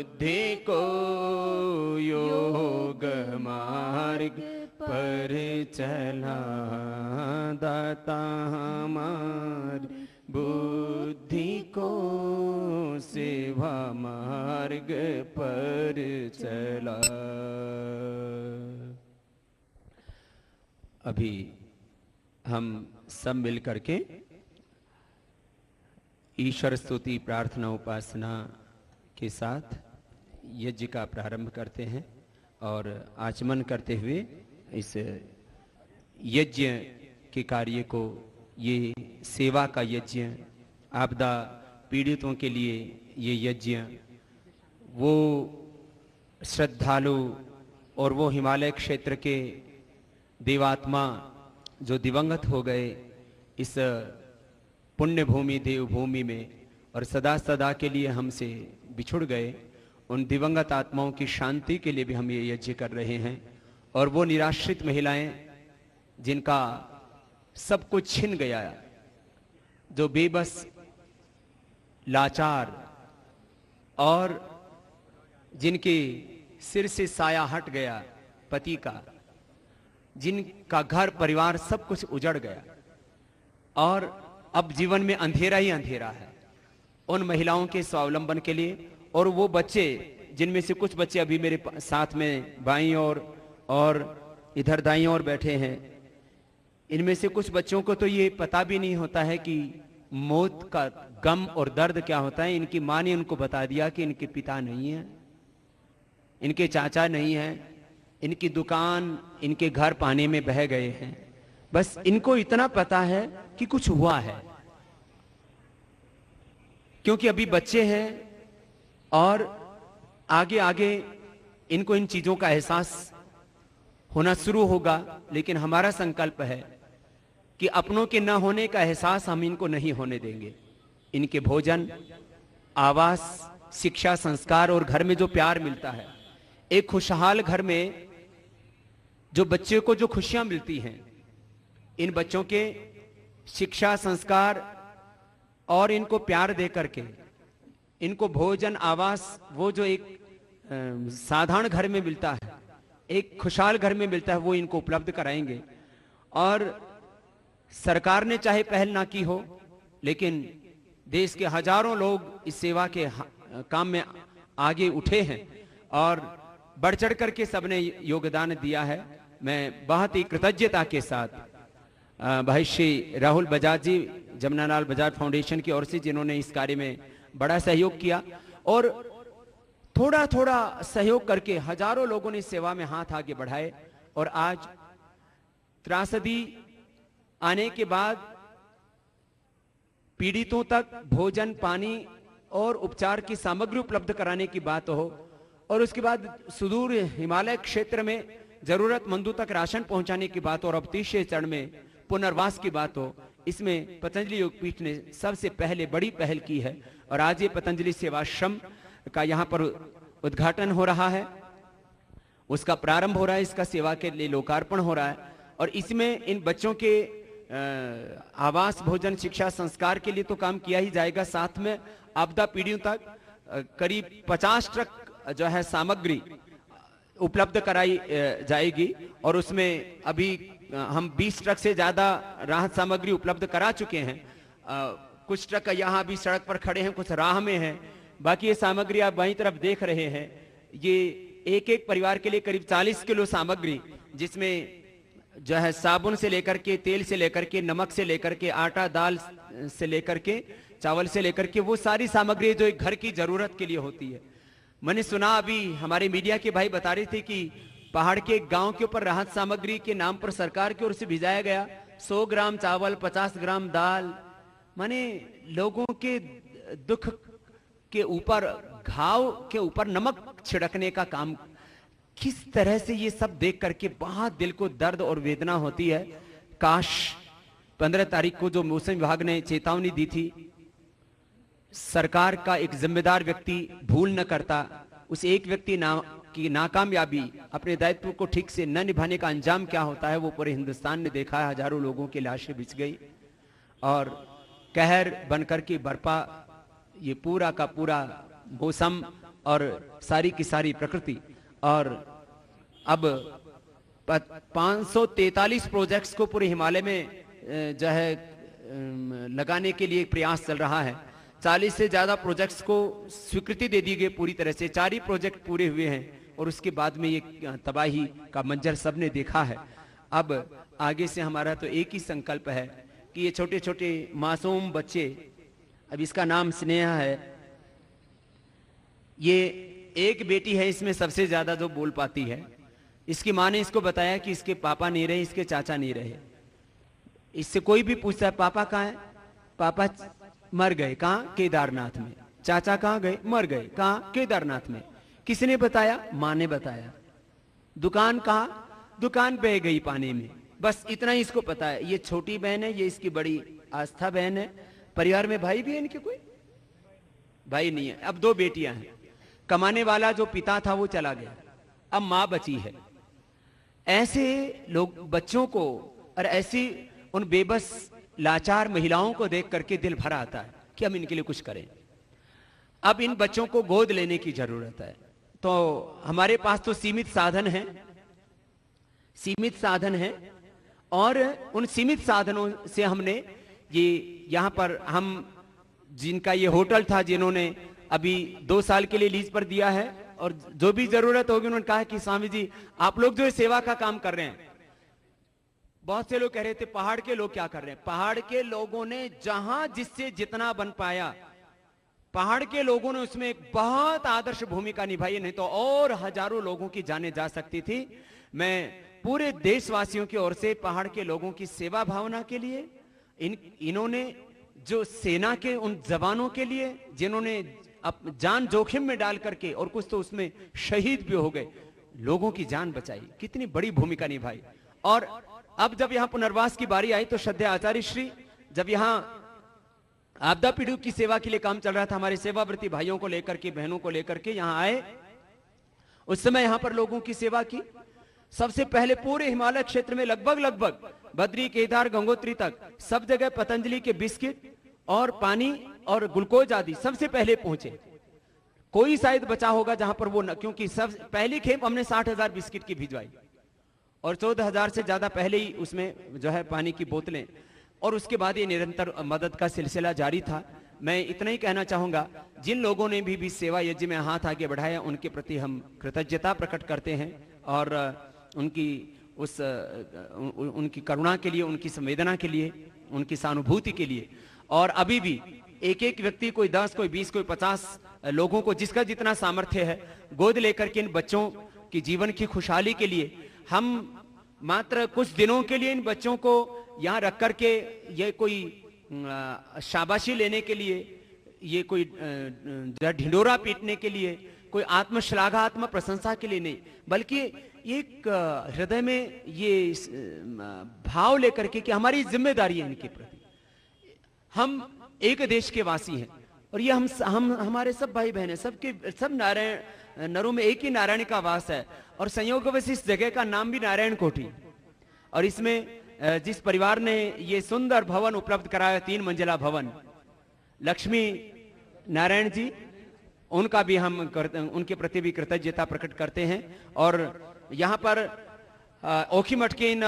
बुद्धि को योग मार्ग पर चला, दाता हमार बुद्धि को सेवा मार्ग पर चला। अभी हम सब मिल करके ईश्वर स्तुति प्रार्थना उपासना के साथ यज्ञ का प्रारंभ करते हैं और आचमन करते हुए इस यज्ञ के कार्य को, ये सेवा का यज्ञ, आपदा पीड़ितों के लिए ये यज्ञ, वो श्रद्धालु और वो हिमालय क्षेत्र के देवात्मा जो दिवंगत हो गए इस पुण्य भूमि देवभूमि में और सदा सदा के लिए हमसे बिछुड़ गए, उन दिवंगत आत्माओं की शांति के लिए भी हम ये यज्ञ कर रहे हैं। और वो निराश्रित महिलाएं जिनका सब कुछ छिन गया, जो बेबस लाचार और जिनके सिर से साया हट गया पति का, जिनका घर परिवार सब कुछ उजड़ गया और अब जीवन में अंधेरा ही अंधेरा है, उन महिलाओं के स्वावलंबन के लिए। और वो बच्चे, जिनमें से कुछ बच्चे अभी मेरे साथ में बाईं और इधर दाईं ओर बैठे हैं, इनमें से कुछ बच्चों को तो ये पता भी नहीं होता है कि मौत का गम और दर्द क्या होता है। इनकी मां ने उनको बता दिया कि इनके पिता नहीं है, इनके चाचा नहीं है, इनकी दुकान, इनके घर पानी में बह गए हैं। बस इनको इतना पता है कि कुछ हुआ है, क्योंकि अभी बच्चे हैं और आगे आगे इनको इन चीजों का एहसास होना शुरू होगा। लेकिन हमारा संकल्प है कि अपनों के न होने का एहसास हम इनको नहीं होने देंगे। इनके भोजन, आवास, शिक्षा, संस्कार और घर में जो प्यार मिलता है, एक खुशहाल घर में जो बच्चे को जो खुशियां मिलती हैं, इन बच्चों के शिक्षा, संस्कार और इनको प्यार दे करके, इनको भोजन, आवास, वो जो एक साधारण घर में मिलता है, एक खुशहाल घर में मिलता है, वो इनको उपलब्ध कराएंगे। और सरकार ने चाहे पहल ना की हो, लेकिन देश के हजारों लोग इस सेवा के काम में आगे उठे हैं और बढ़ चढ़ करके सबने योगदान दिया है। मैं बहुत ही कृतज्ञता के साथ भाई श्री राहुल बजाज जी, जमुनालाल बजाज फाउंडेशन की ओर से, जिन्होंने इस कार्य में बड़ा सहयोग किया और थोड़ा थोड़ा सहयोग करके हजारों लोगों ने इस सेवा में हाथ आगे बढ़ाए। और आज त्रासदी आने के बाद पीड़ितों तक भोजन, पानी और उपचार की सामग्री उपलब्ध कराने की बात हो, और उसके बाद सुदूर हिमालय क्षेत्र में जरूरतमंदों तक राशन पहुंचाने की बात हो, और अब तीसरे चरण में पुनर्वास की बात हो, इसमें पतंजलि योगपीठ ने सबसे पहले बड़ी पहल की है। और आज ये पतंजलि सेवाश्रम का यहाँ पर उद्घाटन हो रहा है, उसका प्रारंभ हो रहा है, इसका सेवा के लिए लोकार्पण हो रहा है। और इसमें इन बच्चों के आवास, भोजन, शिक्षा, संस्कार के लिए तो काम किया ही जाएगा, साथ में आपदा पीड़ितों तक करीब 50 ट्रक जो है सामग्री उपलब्ध कराई जाएगी। और उसमें अभी हम 20 ट्रक से ज्यादा राहत सामग्री उपलब्ध करा चुके हैं। कुछ ट्रक यहाँ भी सड़क पर खड़े हैं, कुछ राह में हैं। बाकी ये सामग्री आप बाईं तरफ देख रहे हैं, ये एक एक परिवार के लिए करीब 40 किलो सामग्री, जिसमें जो है साबुन से लेकर के, तेल से लेकर के, नमक से लेकर के, आटा दाल से लेकर के, चावल से लेकर के, वो सारी सामग्री जो एक घर की जरूरत के लिए होती है। मैंने सुना अभी हमारे मीडिया के भाई बता रहे थे कि पहाड़ के गांव के ऊपर राहत सामग्री के नाम पर सरकार की ओर से भिजाया गया 100 ग्राम चावल, 50 ग्राम दाल। माने लोगों के दुख के ऊपर, घाव के ऊपर नमक छिड़कने का काम। किस तरह से ये सब देख करके बहुत दिल को दर्द और वेदना होती है। काश 15 तारीख को जो मौसम विभाग ने चेतावनी दी थी, सरकार का एक जिम्मेदार व्यक्ति भूल न करता, उस एक व्यक्ति की नाकामयाबी, अपने दायित्व को ठीक से न निभाने का अंजाम क्या होता है वो पूरे हिंदुस्तान ने देखा है। हजारों लोगों की लाशें बिछ गई और कहर बनकर के बरपा ये पूरा का पूरा मौसम और सारी की सारी प्रकृति। और अब 543 प्रोजेक्ट्स को पूरे हिमालय में जो है लगाने के लिए प्रयास चल रहा है। 40 से ज्यादा प्रोजेक्ट्स को स्वीकृति दे दी गई पूरी तरह से। 4 ही प्रोजेक्ट पूरे हुए हैं और उसके बाद में ये तबाही का मंजर सबने देखा है। अब आगे से हमारा तो एक ही संकल्प है कि ये छोटे छोटे मासूम बच्चे, अब इसका नाम स्नेहा है, ये एक बेटी है इसमें सबसे ज्यादा जो बोल पाती है। इसकी माँ ने इसको बताया कि इसके पापा नहीं रहे, इसके चाचा नहीं रहे। इससे कोई भी पूछता है पापा कहाँ है, पापा मर गए। कहाँ? केदारनाथ में। चाचा कहाँ गए? मर गए। कहाँ? केदारनाथ में। किसने बताया? माँ ने बताया। दुकान कहाँ? दुकान बह गई पानी में। बस इतना ही इसको पता है। ये छोटी बहन है, ये इसकी बड़ी आस्था बहन है। परिवार में भाई भी है इनके? कोई भाई नहीं है। अब 2 बेटियां हैं। कमाने वाला जो पिता था वो चला गया, अब माँ बची है। ऐसे लोग बच्चों को और ऐसी उन बेबस लाचार महिलाओं को देख करके दिल भर आता है कि हम इनके लिए कुछ करें। अब इन बच्चों को गोद लेने की जरूरत है। तो हमारे पास तो सीमित साधन हैं और उन सीमित साधनों से हमने ये यहां पर हम जिनका ये होटल था, जिन्होंने अभी 2 साल के लिए लीज पर दिया है और जो भी जरूरत होगी उन्होंने कहा कि स्वामी जी आप लोग जो सेवा का काम कर रहे हैं। बहुत से लोग कह रहे थे पहाड़ के लोग क्या कर रहे हैं। पहाड़ के लोगों ने जहां जिससे जितना बन पाया, पहाड़ के लोगों ने उसमें एक बहुत आदर्श भूमिका निभाई, नहीं तो और हजारों लोगों की जानें जा सकती थी। मैं पूरे देशवासियों की ओर से पहाड़ के लोगों की सेवा भावना के लिए, इन्होंने जो सेना के उन जवानों के लिए जिन्होंने जान जोखिम में डाल करके, और कुछ तो उसमें शहीद भी हो गए, लोगों की जान बचाई, कितनी बड़ी भूमिका निभाई। और अब जब यहां पुनर्वास की बारी आई तो श्रद्धेय आचार्य श्री जब यहां आपदा पीड़ितों की सेवा के लिए काम चल रहा था, हमारे सेवाव्रती भाइयों को लेकर के, बहनों को लेकर के यहां आए, उस समय यहां पर लोगों की सेवा की। सबसे पहले पूरे हिमालय क्षेत्र में लगभग बद्री, केदार, गंगोत्री तक सब जगह पतंजलि के बिस्किट और पानी और ग्लूकोज आदि सबसे पहले पहुंचे। कोई शायद बचा होगा जहां पर वो क्योंकि सब पहली खेप हमने 60,000 बिस्किट की भिजवाई और 14,000 से ज्यादा पहले ही उसमें जो है पानी की बोतलें, और उसके बाद ये निरंतर मदद का सिलसिला जारी था। मैं इतना ही कहना चाहूंगा, जिन लोगों ने भी सेवा यज्ञ में हाथ आगे बढ़ाया उनके प्रति हम कृतज्ञता प्रकट करते हैं और उनकी करुणा के लिए, उनकी संवेदना के लिए, उनकी सहानुभूति के लिए। और अभी भी एक एक व्यक्ति, कोई 10, कोई 20, कोई 50 लोगों को जिसका जितना सामर्थ्य है गोद लेकर के इन बच्चों की जीवन की खुशहाली के लिए, हम मात्र कुछ दिनों के लिए इन बच्चों को यहाँ रख करके ये कोई शाबाशी लेने के लिए, ये कोई ढिंडोरा पीटने के लिए, कोई आत्मश्लाघा, आत्म प्रशंसा के लिए नहीं, बल्कि एक हृदय में ये भाव लेकर के कि हमारी जिम्मेदारी है इनके प्रति। हम एक देश के वासी हैं और ये हम हमारे सब भाई बहन हैं, सब नारायण नरों में एक ही नारायण का वास है। और संयोगवश इस जगह का नाम भी नारायण कोठी, और इसमें जिस परिवार ने ये सुंदर भवन उपलब्ध कराया, 3 मंजिला भवन, लक्ष्मी नारायण जी, उनका भी हम उनके प्रति भी कृतज्ञता प्रकट करते हैं। और यहाँ पर ओखीमठ के इन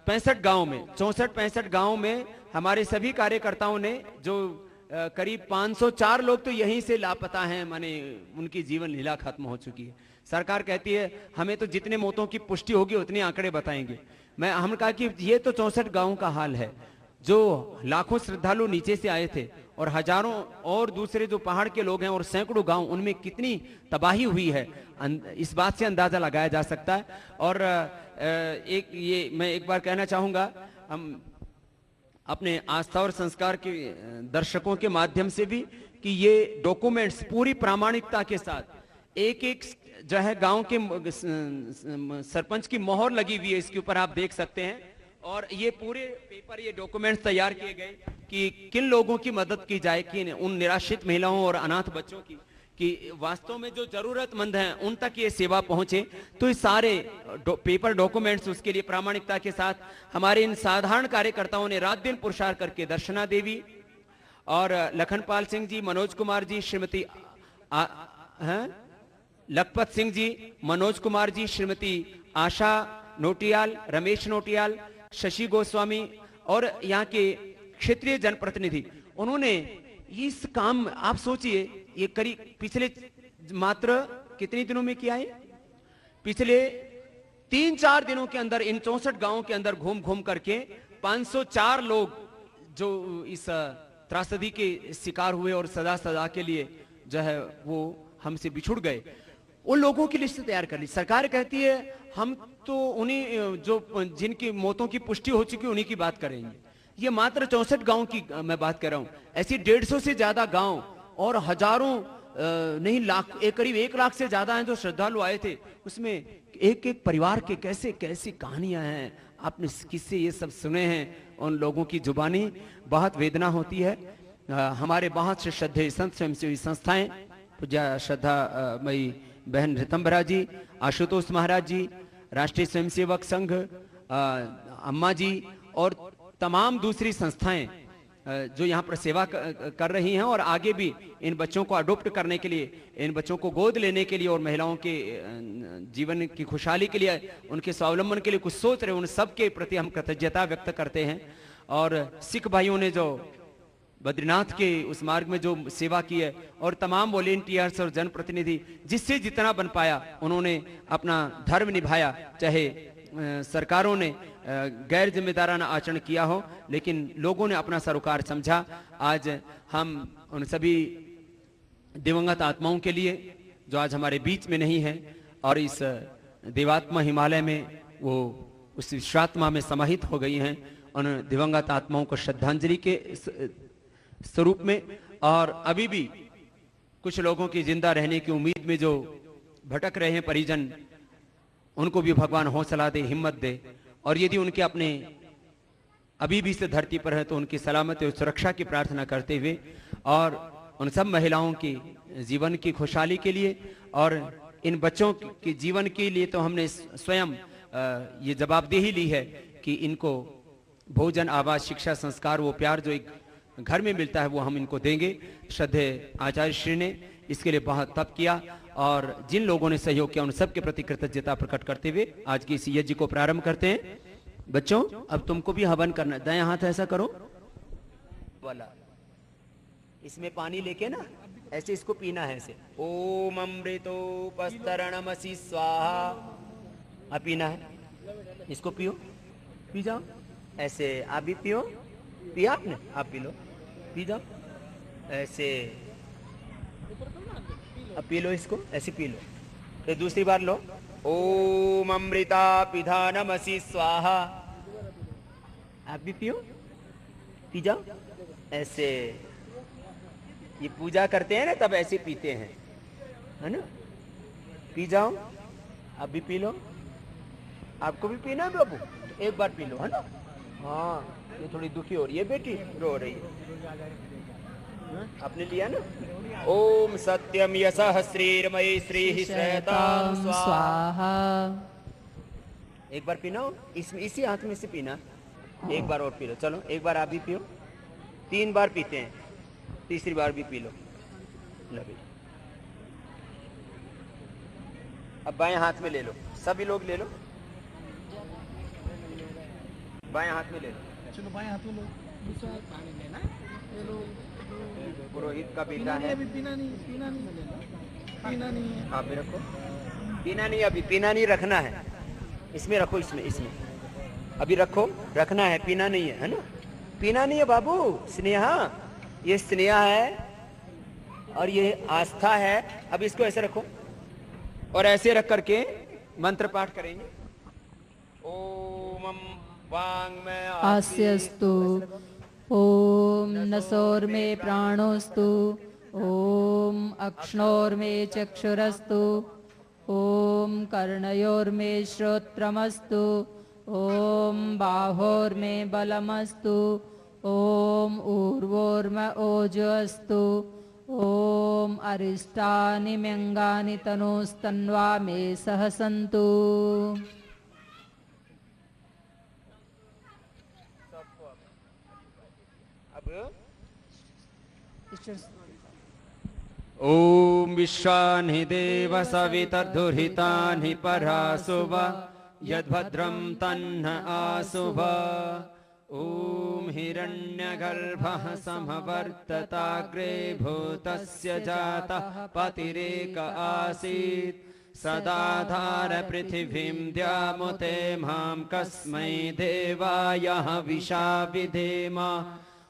65 गांव में, 64-65 गांव में हमारे सभी कार्यकर्ताओं ने, जो करीब 504 लोग तो यहीं से लापता हैं, माने उनकी जीवन लीला खत्म हो चुकी है। सरकार कहती है हमें तो जितने मौतों की पुष्टि होगी उतने आंकड़े बताएंगे। हमने कहा कि ये तो 64 गांवों का हाल है, जो लाखों श्रद्धालु नीचे से आए थे और हजारों और दूसरे जो पहाड़ के लोग हैं और सैकड़ों गांव, उनमें कितनी तबाही हुई है, इस बात से अंदाजा लगाया जा सकता है। और मैं एक बार कहना चाहूंगा, हम अपने आस्था और संस्कार के दर्शकों के माध्यम से भी, कि ये डॉक्यूमेंट्स पूरी प्रामाणिकता के साथ एक जो है गांव के सरपंच की मोहर लगी हुई है, इसके ऊपर आप देख सकते हैं। और ये पूरे पेपर, ये डॉक्यूमेंट्स तैयार किए गए कि किन लोगों की मदद की जाए, कि उन निराश्रित महिलाओं और अनाथ बच्चों की, कि वास्तव में जो जरूरतमंद हैं उन तक ये सेवा पहुंचे। तो ये सारे पेपर डॉक्यूमेंट्स उसके लिए प्रामाणिकता के साथ हमारे इन साधारण कार्यकर्ताओं ने रात दिन पुरुषार्थ करके, दर्शना देवी और लखनपाल सिंह जी, मनोज कुमार जी, श्रीमती हैं लखपत सिंह जी, मनोज कुमार जी, श्रीमती आशा नोटियाल, रमेश नोटियाल, शशि गोस्वामी और यहाँ के क्षेत्रीय जनप्रतिनिधि, उन्होंने इस काम, आप सोचिए, ये करीब पिछले मात्र कितने दिनों में किया है? पिछले 3-4 दिनों के अंदर इन 64 गांवों के अंदर घूम घूम करके 504 लोग जो इस त्रासदी के शिकार हुए और सजा के लिए जो है वो हमसे बिछुड़ गए, उन लोगों की लिस्ट तैयार कर ली। सरकार कहती है हम तो उन्हीं जो जिनकी मौतों की पुष्टि हो चुकी उन्हीं की बात करेंगे। ये मात्र 64 गांव की मैं बात कर रहा हूं। ऐसी 150 से ज्यादा गांव और हजारों नहीं लाख, करीब 1 लाख से ज्यादा हैं जो श्रद्धालु आए थे। उसमें एक एक परिवार के कैसे कैसी कहानियां हैं, आपने किससे ये सब सुने हैं, उन लोगों की जुबानी, बहुत वेदना होती है। हमारे बहुत से श्रद्धेय संत स्वयंसेवी संस्थाएं, पूज्य श्रद्धा मई बहन ऋतंबरा जी, आशुतोष महाराज जी, राष्ट्रीय स्वयंसेवक संघ, अम्मा जी और तमाम दूसरी संस्थाएं जो यहाँ पर सेवा कर रही हैं और आगे भी इन बच्चों को अडॉप्ट करने के लिए, इन बच्चों को गोद लेने के लिए और महिलाओं के जीवन की खुशहाली के लिए, उनके स्वावलंबन के लिए कुछ सोच रहे, उन सब के प्रति हम कृतज्ञता व्यक्त करते हैं। और सिख भाइयों ने जो बद्रीनाथ के उस मार्ग में जो सेवा की है और तमाम वॉलेंटियर्स और जनप्रतिनिधि जिससे जितना बन पाया उन्होंने अपना धर्म निभाया, चाहे सरकारों ने गैर जिम्मेदाराना आचरण किया हो, लेकिन लोगों ने अपना सरोकार समझा। आज हम उन सभी दिवंगत आत्माओं के लिए जो आज हमारे बीच में नहीं है और इस देवात्मा हिमालय में वो उस विश्वात्मा में समाहित हो गई हैं, उन दिवंगत आत्माओं को श्रद्धांजलि के स्वरूप में, और अभी भी कुछ लोगों की जिंदा रहने की उम्मीद में जो भटक रहे हैं परिजन, उनको भी भगवान हौसला दे, हिम्मत दे। और यदि उनके अपने अभी भी से धरती पर है तो उनकी सलामती और सुरक्षा की प्रार्थना करते हुए और उन सब महिलाओं की जीवन की खुशहाली के लिए और इन बच्चों के जीवन के लिए तो हमने स्वयं ये जवाबदेही ली है कि इनको भोजन, आवास, शिक्षा, संस्कार, वो प्यार जो एक घर में मिलता है वो हम इनको देंगे। श्रद्धेय आचार्य श्री ने इसके लिए बहुत तप किया और जिन लोगों ने सहयोग किया उन सबके प्रति कृतज्ञता प्रकट करते हुए आज की इस यज्ञ को प्रारंभ करते हैं। बच्चों, अब तुमको भी हवन करना है। दायां हाथ ऐसा करो वाला, इसमें पानी लेके ना ऐसे इसको पीना है ऐसे, ओम अमृतोपस्तरणमसि स्वाहा। अब पीना है, इसको पियो, पी जाओ ऐसे। आप भी पियो, पिया आपने, आप पी लो, पी जाओ ऐसे। अब पी लो इसको, ऐसे पी लो। फिर दूसरी बार लो, ओम अमृता पिधानमसि स्वाहा। आप भी पियो, पी जाओ ऐसे। ये पूजा करते हैं ना तब ऐसे पीते हैं, है ना। पी जाओ, आप भी पी लो। आपको भी पीना है बाबू, एक बार पी लो, है ना। हाँ, ये थोड़ी दुखी हो रही है बेटी, रो रही है। आपने लिया ना। ओम सत्यम यशः श्रीर्मयी श्री श्रेयतां स्वाहा। एक बार पीना, इसमें इसी हाथ में से पीना। एक बार और पी लो, चलो एक बार आप भी पियो। 3 बार पीते हैं, तीसरी बार भी पी लो। अब बाएं हाथ में ले लो, सभी लोग ले लो, बाएं हाथ में ले लो। चलो बाएं हाथ में लो, दूसरा पानी लेना, ये लो। पुरोहित का बेटा है। अभी पीना नहीं है। आप भी रखो, पीना नहीं, अभी पीना नहीं, रखना है। इसमें रखो, इसमें अभी रखो, रखना है, पीना नहीं है, है ना। पीना नहीं है बाबू, स्नेहा, ये स्नेहा है और ये आस्था है। अब इसको ऐसे रखो और ऐसे रख करके मंत्र पाठ करेंगे। ओम वांग्मय आस्यस्तु, ओम नसोर्मे प्राणोस्तु, ओम अक्ष्णोर्मे चक्षुरस्तु, ओम कर्णयोर्मे श्रोत्रमस्तु, ओम बाहोर्मे बलमस्तु, ओम ऊर्वोर्मे ओजोऽस्तु, ओम अरिष्टानि म्यङ्गानि तनोस्तन्वा मे सह सन्तु। ॐ विश्वानि देव सवितर्दुहितानि परासुव यद्भद्रं तन्न आसुव। ॐ हिरण्यगर्भः समवर्तताग्रे भूतस्य जातः पतिरेक आसीत् सदाधार पृथिवीं द्यामुते मां कस्मै देवाय हविषा विधेम।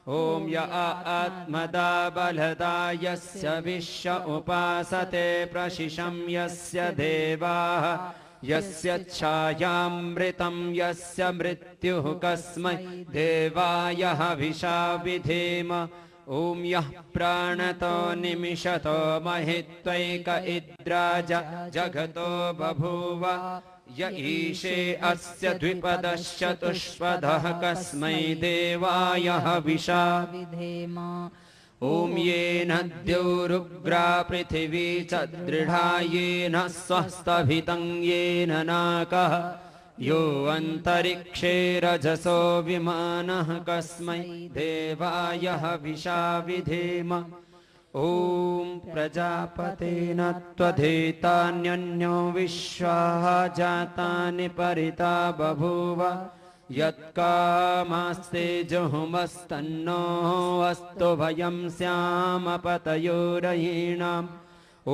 ॐ य आत्मदा बलदा यस्य विश्व उपासते प्रशिशं यस्य देवाः यस्य छायामृतं यस्य मृत्युः कस्मै देवाय हविषा विधेम। ॐ यः प्राणतो निमिषतो महित्वैक इद्राज जगतो बभूव य ईशे अस्य द्विपदश्चतुष्पदः कस्मै देवाय हविषा विधेम। ॐ येन द्यौरुग्रा पृथिवी च दृढा येन स्वस्तभितं येन नाकः यो अन्तरिक्षे रजसो विमानः कस्मै देवाय हविषा विधेम। ॐ प्रजापतेन त्वधेतान्यन्यो विश्वाः जातानि परिता बभूव यत्कामास्ते जुहुमस्तन्नो अस्तु भयं स्यामपतयोरयीणाम्। ॐ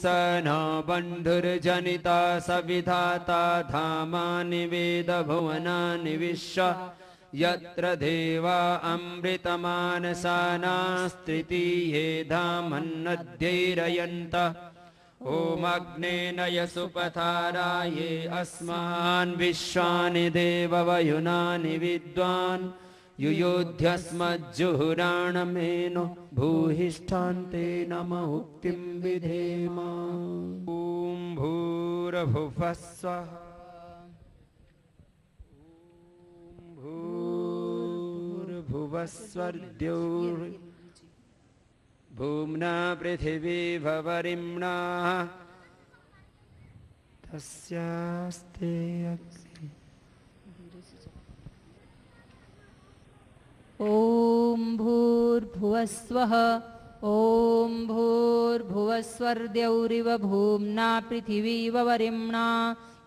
स न बन्धुर्जनिता सविधाता धामानि वेदभुवनानि विश्व यत्र देवा अमृतमानसानास्त्रितीये धामन्नद्यैरयन्त। ॐ अग्नेनय सुपथाराये अस्मान् विश्वानि देववयुनानि विद्वान् युयोध्यस्मज्जुहुराणमेनो भूहिष्ठान्ते नम उक्तिं विधेम। ॐ भूर्भुवः स्वः भूर्भुवः स्वर्द्योर् भूम्ना पृथिवी भवरिम्णा तस्यास्ते अग्नि। ॐ भूर्भुवः स्वः ॐ भूर्भुवः स्वर्द्यौरिव भूम्ना पृथिवीव वरिम्णा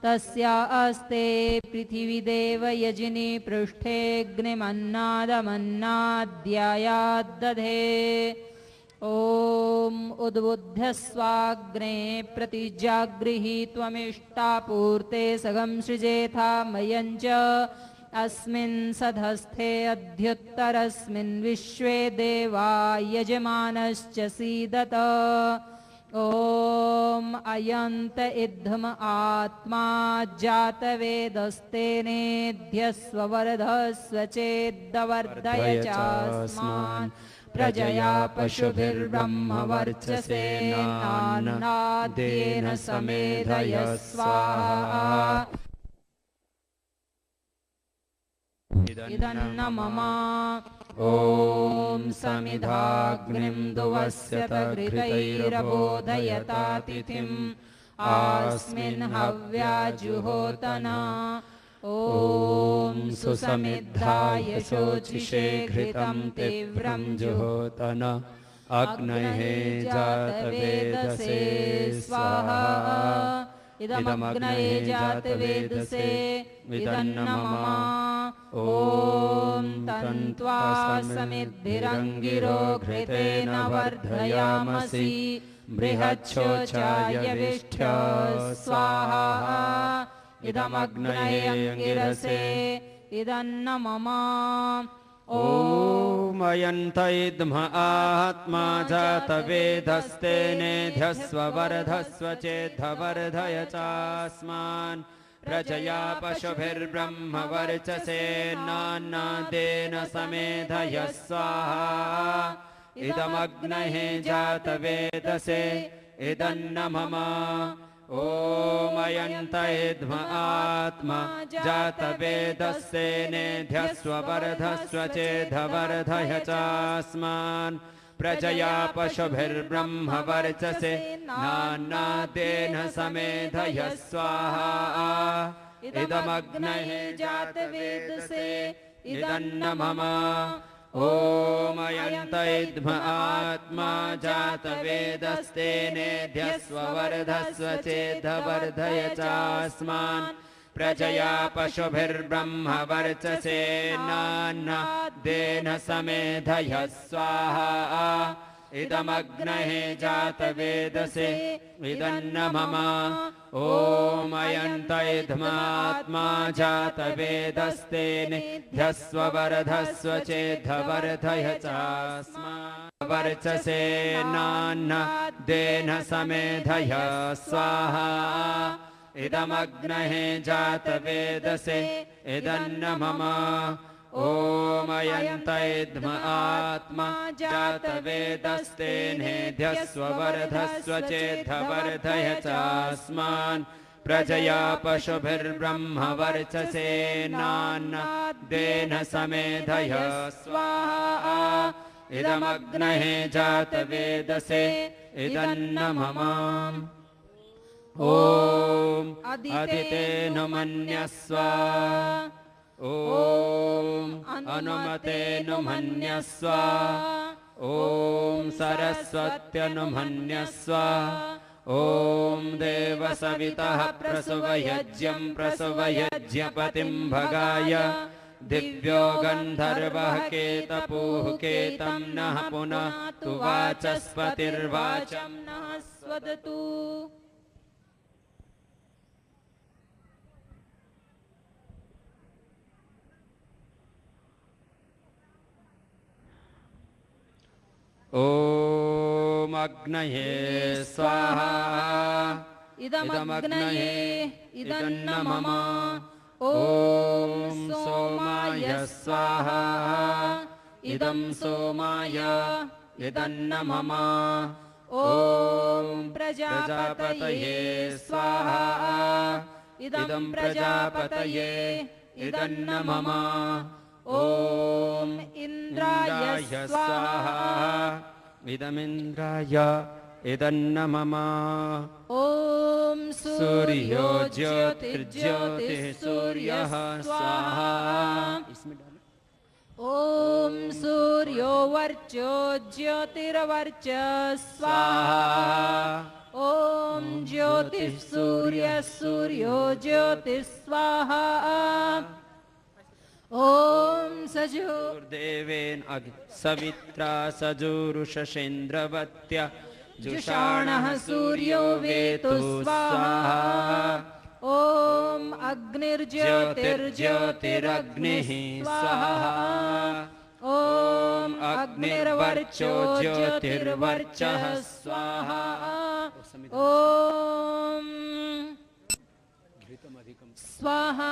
तस्या अस्ते पृथिवीदेव यजिनी पृष्ठेऽग्निमन्नादमन्नाद्यायाद्दधे। ॐ उद्बुद्धस्वाग्ने प्रतिजागृहि त्वमिष्टापूर्ते सगं सृजेथा मयञ्च अस्मिन् सधस्थे अध्युत्तरस्मिन् विश्वे देवा यजमानश्च सीदत। ॐ अयन्त इद्धम आत्मा जातवेदस्तेनेध्यस्व वरधस्व चेद्दवर्धय चास्मान् प्रजया पशुभिर्ब्रह्मवर्चसेनान्नाद्येन समेधय स्वाहा। इदन्न मम। ॐ समिधाग्निं दुवस्यत घृतैरबोधयतातिथिम् आस्मिन् हव्याजुहोतना। ॐ सुसमिद्धाय शोचिषे घृतं तीव्रं जुहोतन अग्नये जातवेदसे स्वाहा। इदमग्नये जातवेदसे इदन्न मम। ॐ तन्त्वा समिद्भिरङ्गिरो घृतेन वर्धयामसि बृहच्छोचाय विष्ठ्य स्वाहा। इदमग्नये अङ्गिरसे इदन्न मम। ॐ अयन्त इद्म आत्मा जातवेदस्तेनेध्यस्व वर्धस्व चेद्धवर्धय चास्मान् प्रजया पशुभिर्ब्रह्मवर्चसेनान्नादेन समेधय स्वाहा। इदमग्नये जातवेदसे इदन्न मम। ॐ अयन्त इद्म आत्मा जातवेदस्तेनेध्यस्व वर्धस्व चेद्धवर्धय चास्मान् प्रजया पशुभिर्ब्रह्मवर्चसे नान्नादेन समेधय स्वाहा। इदमग्नये जातवेदसे इदन्न मम। ॐ अयन्त इद्म आत्मा जातवेदस्तेनेध्यस्व वर्धस्व चेद्धवर्धय चास्मान् प्रजया पशुभिर्ब्रह्म वर्चसेनान्नादेन समेधय स्वाहा इदमग्नये जातवेदसे इदन्न मम ॐ अयन्त इद्मात्मा जातवेदस्तेनेध्यस्व वर्धस्व चेद्धवर्धय चास्मान् वर्चसेनान्नादेन समेधय स्वाहा इदमग्नये जातवेदसे इदन्न मम ॐ अयन्त इद्म आत्मा जातवेदस्तेनेध्यस्व वर्धस्व चेद्धवर्धय चास्मान् प्रजया पशुभिर्ब्रह्म वर्चसेनान्नादेन समेधय स्वाहा इदमग्नये जातवेदसे इदन्न मम ॐ अदितेन मन्यस्व ॐ अनुमतेन मन्यस्व ॐ सरस्वत्यनुमन्यस्व ॐ देवसवितः प्रसुवयज्ञं प्रसुवयज्ञपतिं भगाय दिव्यो गन्धर्वः केतपुः केतं नः पुनः तु वाचस्पतिर्वाचं नः स्वदतु। ॐ अग्नये स्वाहा इदमग्नये इदन्न मम ॐ सोमाय स्वाहा इदं सोमाय इदन्न मम ॐ प्रजापतये स्वाहा इदं प्रजापतये इदन्न मम ॐ इन्द्राय स्वाहा इदमिन्द्राय इदन्न मम ॐ सूर्यो ज्योतिर्ज्योतिः सूर्यः स्वाहा ॐ सूर्यो वर्चो ज्योतिर्वर्च स्वाहा ॐ ज्योतिः सूर्यः सूर्यो ज्योतिः स्वाहा ॐ सजोर्देवेन सवित्रा सजोरुषसेन्द्रवत्या जुषाणः सूर्यो वेतु स्वाहा ॐ अग्निर्ज्योतिर्ज्योतिरग्निः स्वाहा ॐ अग्निर्वर्चो ज्योतिर्वर्चः स्वाहा ॐ स्वाहा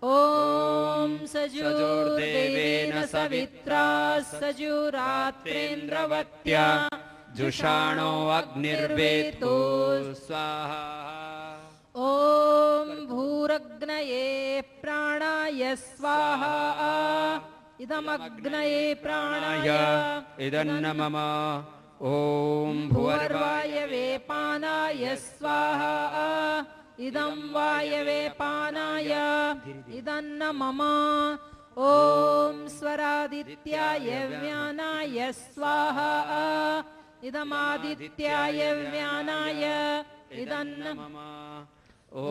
ॐ सजोर्देवेन सवित्रा सजुरात्रेन्द्रवत्या जुषाणो अग्निर्वेतो स्वाहा ॐ भूरग्नये प्राणाय स्वाहा इदमग्नये प्राणाय इदन्न मम ॐ भूर्वायवे पानाय स्वाहा इदं वायवे पानाय इदन्न मम ॐ स्वरादित्याय व्यानाय स्वाहा इदमादित्याय व्यानाय इदन्न मम ॐ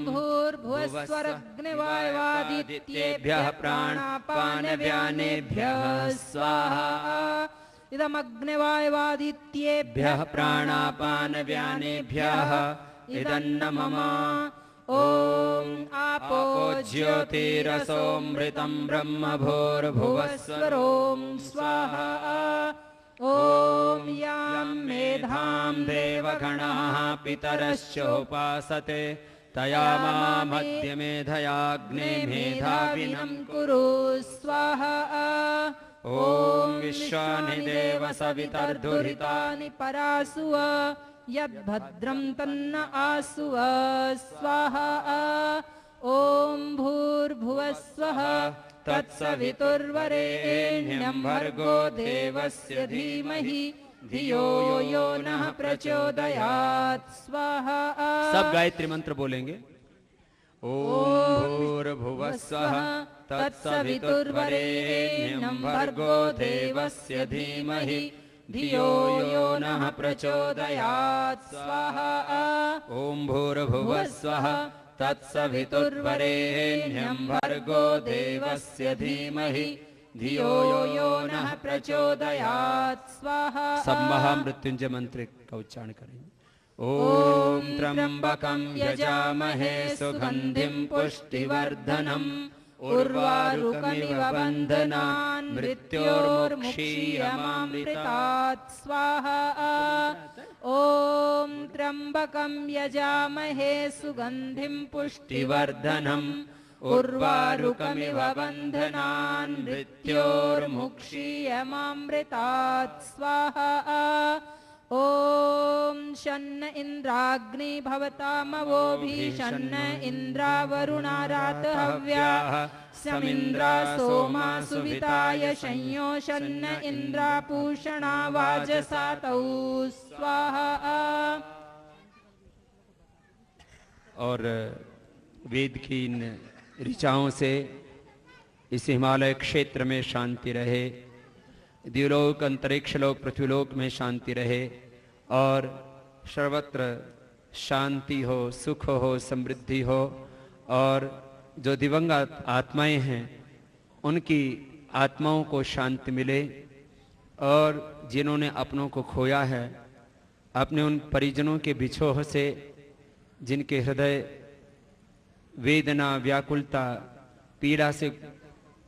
भूर्भुवस्वरग्निवायवादित्येभ्यः प्राणापानव्यानेभ्यः स्वाहा इदमग्निवायवादित्येभ्यः प्राणापानव्यानेभ्यः इदन्न मम ॐ आपो ज्योतिरसोऽमृतं ब्रह्म भूर्भुवस्वरों स्वाहा ॐ यां मेधां देवगणाः पितरश्चोपासते तया मामद्य मेधयाग्ने मेधाविनं कुरु स्वाहा ॐ विश्वानि देव सवितर्दुरितानि परासुव यद्भद्रं तन्न आसुव स्वाहा ॐ भूर्भुवस्वः तत्सवितुर्वरेण्यं भर्गो देवस्य धीमहि धियो यो नः प्रचोदयात् स्वाहा। सब गायत्री मंत्र बोलेंगे। ओम भूर्भुवस्वः तत्सवितुर्वरेण्यं भर्गो देवस्य धीमहि धियो यो नः प्रचोदयात् स्वाहा ओम भूर्भुवः स्वः तत्सवितुर्वरेण्यं भर्गो देवस्य धीमहि धियो यो नः प्रचोदयात् स्वाहा। सब महामृत्युंजय मंत्र का उच्चारण करेंगे। ओम त्र्यंबकं यजामहे सुगंधिं पुष्टिवर्धनम् उर्वारुकमिव बन्धनान् मृत्योर्मुक्षीयमामृतात् स्वाहा। ओम त्र्यंबकं यजामहे सुगंधिं पुष्टिवर्धनम् उर्वारुकमिव बन्धनान् मृत्योर्मुक्षीयमामृतात् स्वाहा। ओम शन्न इंद्राग्नि भवतामवोभिः शन्न इंद्रावरुणारातहव्याः समिन्द्रा सोमा सुविताय शंयो शन्न इंद्रापूषणा वाजसातौ स्वाहा। और वेद की इन ऋचाओं से इस हिमालय क्षेत्र में शांति रहे, द्युलोक अंतरिक्ष लोक पृथ्वीलोक में शांति रहे और सर्वत्र शांति हो, सुख हो, समृद्धि हो। और जो दिवंगत आत्माएं हैं उनकी आत्माओं को शांति मिले और जिन्होंने अपनों को खोया है, अपने उन परिजनों के बिछोह से जिनके हृदय वेदना व्याकुलता पीड़ा से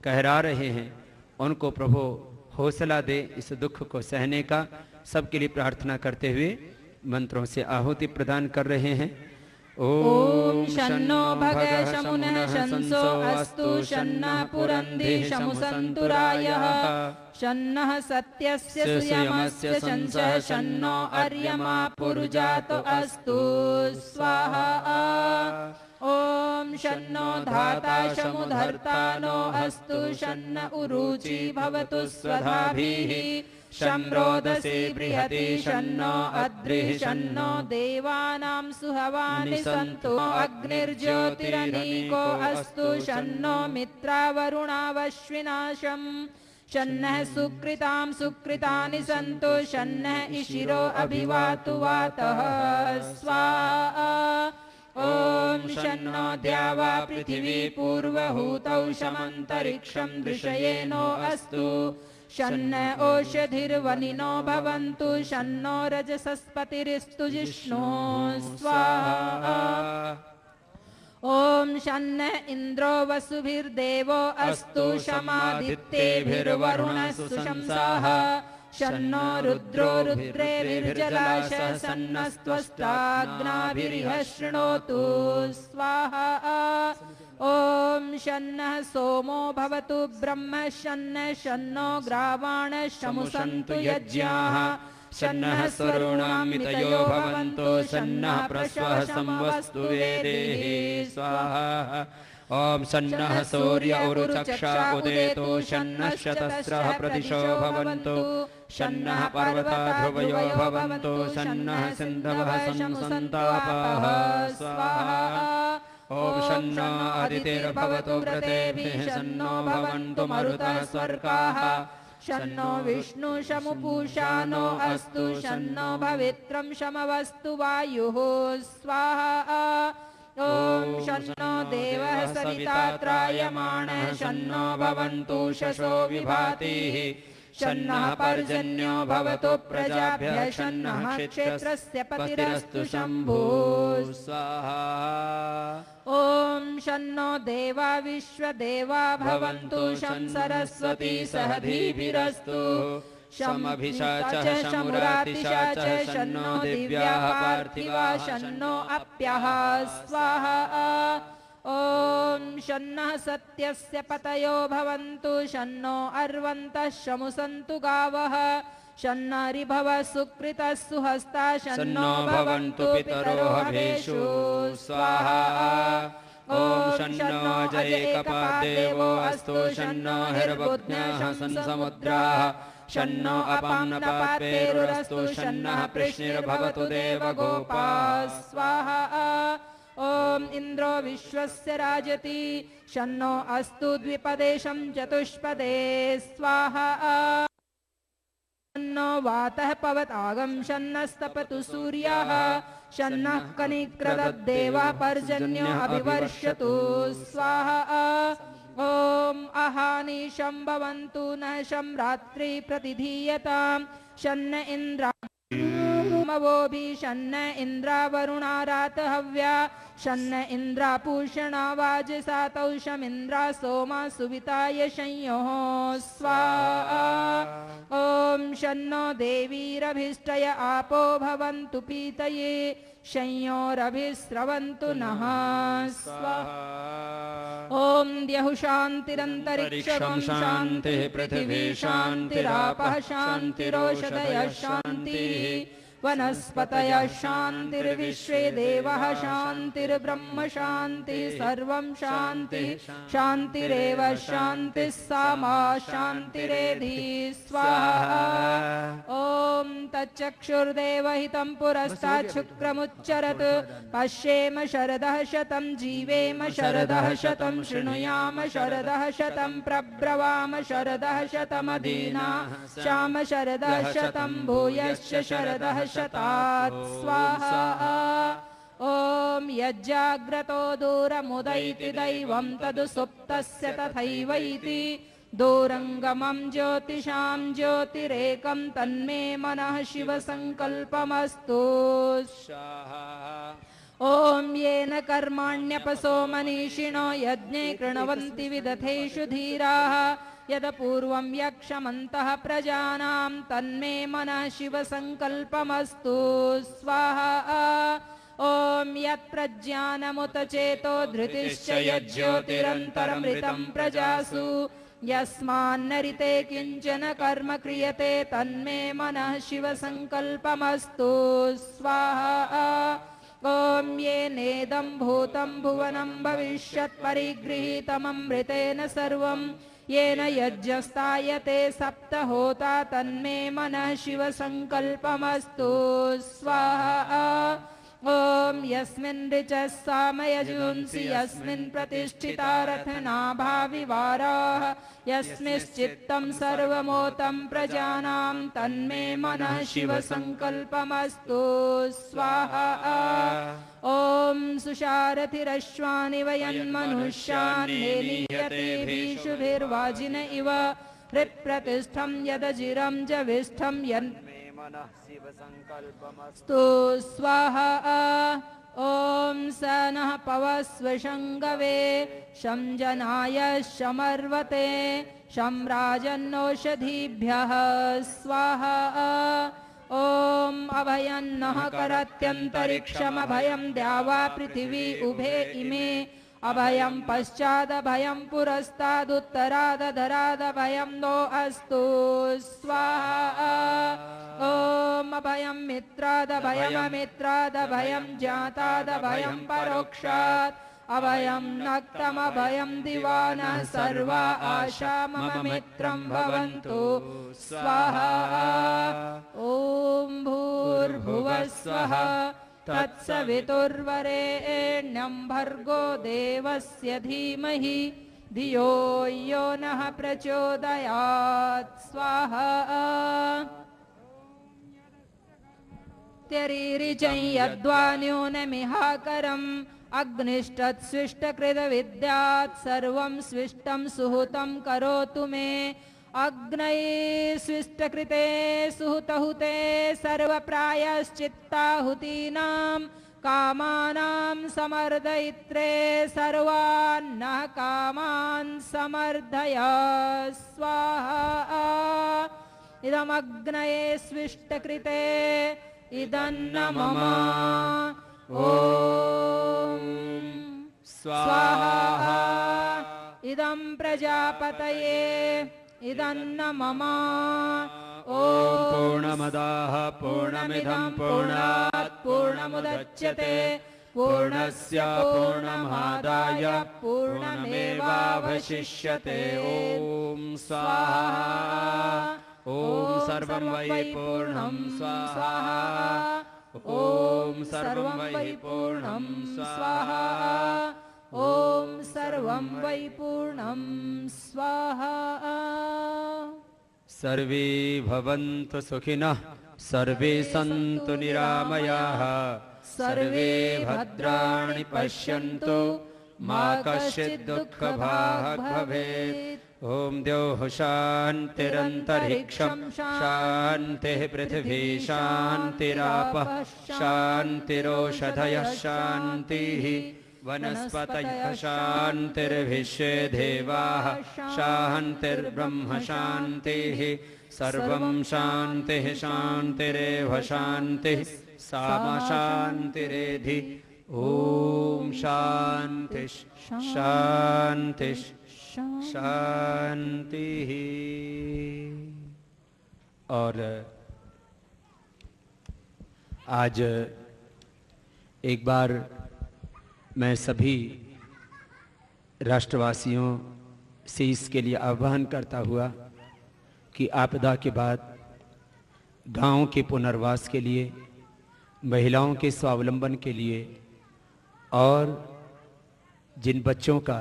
कहरा रहे हैं, उनको प्रभु हौसला दे इस दुख को सहने का। सबके लिए प्रार्थना करते हुए मंत्रों से आहुति प्रदान कर रहे हैं। ओम शन्नो भग शमुनः शंसो अस्तु शन्नः पुरंधिः शमुसन्तुरायः शन्नः सत्यस्य सुयमस्य शंसः शन्नो अर्यमा पुरुजातो अस्तु स्वाहा। ओम शन्नो धाता शमुधर्तानो अस्तु शन्न उरुचि भवतु स्वधाभिः शं रोदसी बृहति शन्नो अद्रिः शन्नो देवानां सुहवानि सन्तु अग्निर्ज्योतिरनीको अस्तु शन्नो मित्रावरुणावश्विनाशं शन्नः सुकृतां सुकृतानि सन्तु शन्नः इशिरो अभिवातु वातः स्वाहा। ओम शन्नो द्यावा पृथिवी पूर्वहूतौ शमन्तरिक्षं दृशयेनो अस्तु शन्न ओषधिर्वनिनो भवन्तु शन्नो रजसस्पतिरिस्तु जिष्णु स्वाहा। ओम शन्न इन्द्रो वसुभिर्देवो अस्तु शमादित्येभिर्वरुणः सुशंसाः शन्नो रुद्रो रुद्रेभिर्जलाशः सन्नस्त्वष्टाग्नाभिरिह शृणोतु स्वाहा। ओम शन्नः सोमो भवतु ब्रह्म शन्नः शन्नो ग्रावाणः शमुसन्तु यज्ञाः शन्नः स्वरुणामितयो भवन्तु शन्नः प्रश्वः संवस्तु वेदेः स्वाहा। ओम शन्नः सूर्य उरुचक्षा उदेतु शन्नः शतस्रः प्रतिशो भवन्तु शन्नः पर्वता ध्रुवयो भवन्तु शन्नः सिन्धवः संसन्तापः स्वाहा। ओम शन्नो अदितिर्भवतु व्रतेभिः शन्नो भवन्तु मरुतः स्वर्गाः शन्नो विष्णु शमुपूषानो अस्तु शन्नो भवित्रं शमवस्तु वायुः स्वाहा। ओम शन्नो देवः सविता त्रायमाणः शन्नो भवन्तु शशो विभातिः शन्नः पर्जन्यो भवतु प्रजाभ्यः शन्नः क्षेत्रस्य पतिरस्तु शम्भुः स्वाहा। ओम शन्नो देवा विश्वदेवा भवन्तु शं सरस्वती सहधीभिरस्तु शमभिषाचः शमुरातिशाचः शन्नो दिव्याः पार्थिवा शन्नो अप्यः स्वाहा। ओम शन्नः सत्यस्य पतयो भवन्तु शन्नो अर्वन्तः शमुसन्तु गावः शन्नो ऋभवः सुकृतः सुहस्ता शन्नो भवन्तु पितरो हवेषु स्वाहा। ओम शन्नो जयेकपादेवो अस्तु शन्नो हिरवज्ञः समुद्राः शन्नो अपाम्नपापेरुरस्तु शन्नः कृष्णिर्भवतु देवगोपाः स्वाहा। ॐ इन्द्रो विश्वस्य राजति शन्नो अस्तु द्विपदेशं चतुष्पदे स्वाहा शन्नो वातः पवतागं शन्नस्तपतु सूर्यः शन्नः कनिक्रदद्देवः पर्जन्यो अभिवर्षतु स्वाहा ॐ अहानिशं भवन्तु नः शं रात्रि प्रतिधीयतां शन्न इन्द्रावोभि शन्न इन्द्रावरुणारात हव्या शन्न इन्द्रापूषणा वाजसातौ शमिन्द्रा सोमा सुविताय संयोः स्वाहा ॐ शन्नो देवीरभिष्टय आपो भवन्तु पीतये संयोरभिस्रवन्तु नः स्वाहा ॐ द्यौः शान्तिरन्तरिक्षं शान्तिः पृथिवी शान्तिरापः शान्तिरोषधयः शान्तिः वनस्पतयः शान्तिर्विश्वे देवाः शान्तिर्ब्रह्म शान्तिः सर्वं शान्तिः शान्तिरेव शान्तिः सामा शान्तिरेधि स्वाहा ॐ तच्चक्षुर्देवहितं पुरस्तात् शुक्रमुच्चरत् पश्येम शरदः शतं जीवेम शरदः शतं शृणुयाम शरदः शतं प्रब्रवाम शरदः शतमधीना श्याम शरदः शतं भूयश्च शरदः शतात् स्वाहा ॐ यज्जाग्रतो दूरमुदैति दैवं तदु सुप्तस्य तथैवैति दूरङ्गमं ज्योतिषां ज्योतिरेकं तन्मे मनः शिवसङ्कल्पमस्तु ॐ येन कर्माण्यपसो मनीषिणो यज्ञे कृणवन्ति विदथेषु धीराः यदपूर्वं यक्षमन्तः प्रजानां तन्मे मनः शिवसङ्कल्पमस्तु स्वाहा ॐ यत्प्रज्ञानमुत चेतो धृतिश्च यज्ज्योतिरन्तरमृतं प्रजासु यस्मान्नरिते किञ्चन कर्म क्रियते तन्मे मनः शिवसङ्कल्पमस्तु स्वाहा ॐ येनेदं भूतं भुवनं भविष्यत् परिगृहीतममृतेन सर्वं येन यज्ञस्तायते सप्तहोता तन्मे मनः शिवसङ्कल्पमस्तु स्वाहा ॐ यस्मिन् ऋचः सामयजुंसि यस्मिन् प्रतिष्ठिता रथनाभाविवाराः यस्मिंश्चित्तं सर्वमोतं प्रजानां तन्मे मनः शिवसङ्कल्पमस्तु स्वाहा ॐ सुशारथिरश्वानि वयन्मनुष्यान् निहतेभिषुभिर्वाजिन इव हृत्प्रतिष्ठं यदजिरं जविष्ठं यन्मे मनः शिवसङ्कल्पमस्तु स्वाहा ॐ स नः पवस्व शङ्गवे शं जनाय शमर्वते शं राजन्नोषधीभ्यः स्वाहा ॐ अभयं नः करत्यन्तरिक्षमभयं द्यावा पृथिवी उभे इमे अभयं पश्चादभयं पुरस्तादुत्तरादधरादभयं नो अस्तु स्वाहा ॐ अभयं मित्रादभयममित्रादभयं ज्ञातादभयं परोक्षात् अभयं नक्तमभयं दिवानः सर्वा आशा मम मित्रं भवन्तु स्वाहा ॐ भूर्भुवः स्वः तत्सवितुर्वरेण्यं भर्गो देवस्य धीमहि धियो यो नः प्रचोदयात् स्वाहा त्यरीरिचं यद्वा न्यूनमिहाकरम् अग्निष्टत्स्विष्टकृतविद्यात् सर्वं स्विष्टं सुहुतं करोतु मे अग्नये स्विष्टकृते सुहुतहुते सर्वप्रायश्चित्ताहुतीनां कामानां समर्दयित्रे सर्वान्नः कामान् समर्दय स्वाहा इदमग्नये स्विष्टकृते इदन्न मम ॐ स्वाहा इदं प्रजापतये इदन्न मम ॐ पूर्णमदाः पूर्णमिदं पूर्णात् पूर्णमुदच्यते पूर्णस्य पूर्णमादाय पूर्णमेवावशिष्यते ॐ स्वाहा ॐ सर्वं वै पूर्णं स्वाहा ॐ ॐ सर्वं वै पूर्णं स्वाहा। ॐ सर्वं वै पूर्णं स्वाहा। सर्वे भवन्तु सुखिनः, सर्वे सन्तु निरामयाः, सर्वे भद्राणि पश्यन्तु, मा कश्चित् दुःखभाग् भवेत्। ॐ द्यौः शान्तिरन्तरिक्षं शान्तिः, पृथिवी शान्तिरापः शान्तिरोषधयः शान्तिः, वनस्पतयः शान्तिर्विश्वे देवाः शान्तिर्ब्रह्म शान्तिः। सर्वं शान्तिः शान्तिरेव शान्तिः, सामा शान्तिरेधि। ॐ शान्तिः शान्तिः शान्तिः। और आज एक बार मैं सभी राष्ट्रवासियों से इसके लिए आह्वान करता हुआ कि आपदा के बाद गांव के पुनर्वास के लिए, महिलाओं के स्वावलंबन के लिए और जिन बच्चों का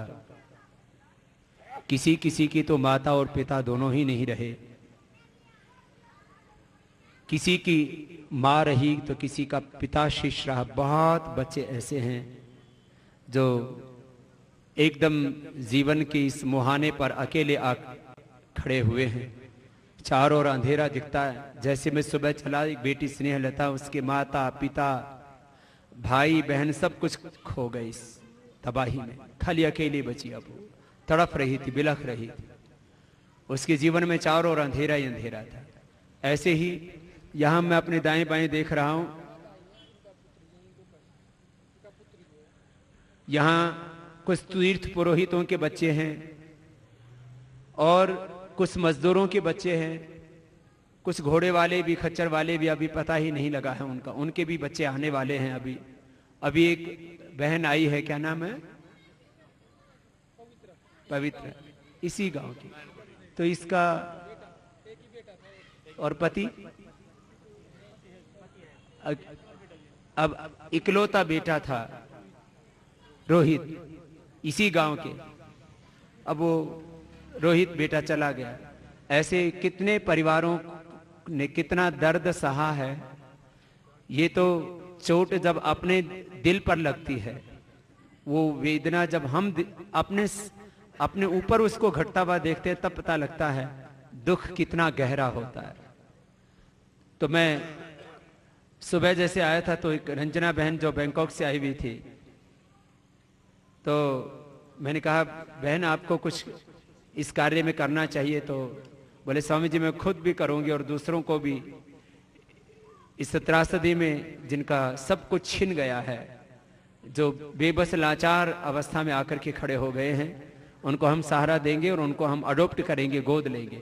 किसी किसी की तो माता और पिता दोनों ही नहीं रहे, किसी की माँ रही तो किसी का पिता शिष्य रहा, बहुत बच्चे ऐसे हैं जो एकदम जीवन के इस मुहाने पर अकेले आ खड़े हुए हैं। चारों ओर अंधेरा दिखता है। जैसे मैं सुबह चला, एक बेटी स्नेहलता, उसके माता पिता भाई बहन सब कुछ खो गए इस तबाही में, खाली अकेली बची। अब वो तड़प रही थी, बिलख रही थी। उसके जीवन में चारों ओर अंधेरा ही अंधेरा था। ऐसे ही यहां मैं अपने दाएं बाएं देख रहा हूं, यहां कुछ तीर्थ पुरोहितों के बच्चे हैं और कुछ मजदूरों के बच्चे हैं, कुछ घोड़े वाले भी, खच्चर वाले भी, अभी पता ही नहीं लगा है उनका, उनके भी बच्चे आने वाले हैं। अभी एक बहन आई है, क्या नाम है? पवित्र, इसी गांव की। तो इसका और पति अब इकलौता बेटा था रोहित, इसी गांव के। अब वो रोहित बेटा चला गया। ऐसे कितने परिवारों ने कितना दर्द सहा है। ये तो चोट जब अपने दिल पर लगती है, वो वेदना जब हम अपने ऊपर उसको घटता हुआ देखते हैं, तब पता लगता है दुख कितना गहरा होता है। तो मैं सुबह जैसे आया था तो एक रंजना बहन जो बैंकॉक से आई हुई थी, तो मैंने कहा बहन आपको कुछ इस कार्य में करना चाहिए। तो बोले स्वामी जी मैं खुद भी करूंगी और दूसरों को भी। इस त्रासदी में जिनका सब कुछ छिन गया है, जो बेबस लाचार अवस्था में आकर के खड़े हो गए हैं, उनको हम सहारा देंगे और उनको हम अडॉप्ट करेंगे, गोद लेंगे।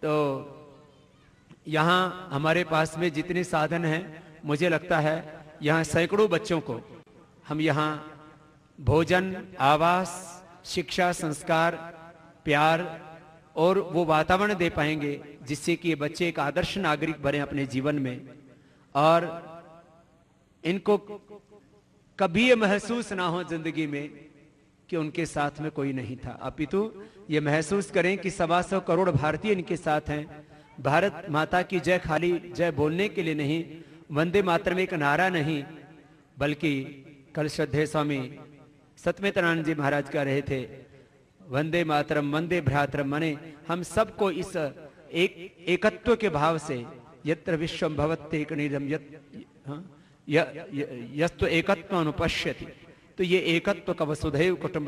तो यहाँ हमारे पास में जितने साधन हैं, मुझे लगता है यहाँ सैकड़ों बच्चों को हम यहाँ भोजन, आवास, शिक्षा, संस्कार, प्यार और वो वातावरण दे पाएंगे जिससे कि ये बच्चे एक आदर्श नागरिक बने अपने जीवन में, और इनको कभी ये महसूस ना हो जिंदगी में कि उनके साथ में कोई नहीं था, अपितु ये महसूस करें कि 125 करोड़ भारतीय इनके साथ हैं। भारत माता की जय खाली जय बोलने के लिए नहीं, वंदे मातरम एक नारा नहीं, बल्कि कल श्रद्धेय स्वामी सत्यमेतानंद जी महाराज कह रहे थे वंदे मातरम वंदे भ्रातरम, मने हम सबको इस एकत्व के भाव से यत्र विश्वम भवत्येक निधम यस्तु एकत्व अनुपश्यति, तो ये एकत्व का वसुधैव कुटुंब